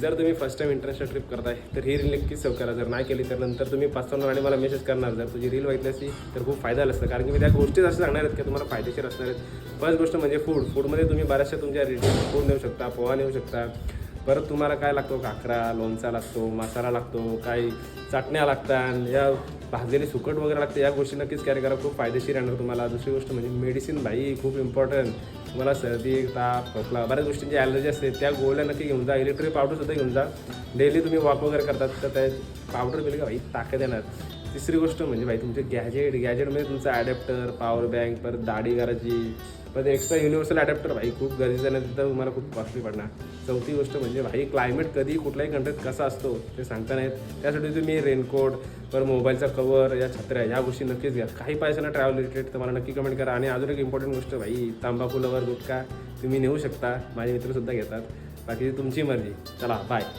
जर तुम्ही first time international trip करताय तर ही रील नक्कीच सेव्ह करा. जर नाही केली तर नंतर तुम्ही पाचवणार आणि मला मेसेज करणार. जर तुझी रील बघितली असती तर खूप फायदा असतं, कारण की मी त्या गोष्टीच असं सांगणार आहेत की तुम्हाला फायदेशीर असणार आहेत. फर्स्ट गोष्ट म्हणजे फूडमध्ये तुम्ही बऱ्याचशा तुमच्या रेडी फूड नेऊ शकता, पोहा नेऊ शकता. परत तुम्हाला काय लागतो, काकरा, लोणचा लागतो, मसाला लागतो, काही चटण्या लागतात, या भाजलेली सुकट वगैरे लागते. या गोष्टी नक्कीच कॅरी करा, खूप फायदेशीर येणार तुम्हाला. दुसरी गोष्ट म्हणजे मेडिसिन भाई खूप इम्पॉर्टंट. तुम्हाला सर्दी, ताप, खोकला, बऱ्याच गोष्टींची ॲलर्जी असते, त्या गोळ्या नक्की घेऊन जा. इलेक्ट्रिक पावडरसुद्धा घेऊन जा. डेली तुम्ही वॉक वगैरे करतात तर त्या पावडर पिली का भाई ताकद येणार. तिसरी गोष्ट म्हणजे भाई तुमचे गॅजेटमध्ये तुमचा ॲडॅप्टर, पॉवर बँक, परत दाढी करायची, परत एक्स्ट्रा युनिव्हर्सल ॲडॅप्टर भाई खूप गरजेचं नाही, तिथं तुम्हाला खूप कॉस्टली पडणार. चौथी गोष्ट म्हणजे भाई क्लायमेट कधी कुठल्याही कंट्रीत कसा असतो ते सांगता नाहीत. त्यासाठी तुम्ही रेनकोट, परत मोबाईलचा कवर, या छत्र्या, या गोष्टी नक्कीच घ्या. काही पैशांना ट्रॅव्हल रिलेटेड तर मला नक्की कमेंट करा. आणि अजून एक इम्पॉर्टंट गोष्ट भाई, तंबाखू लवर गुटखा तुम्ही नेऊ शकता, माझे मित्रसुद्धा घेतात. बाकी तुमची मर्जी. चला बाय.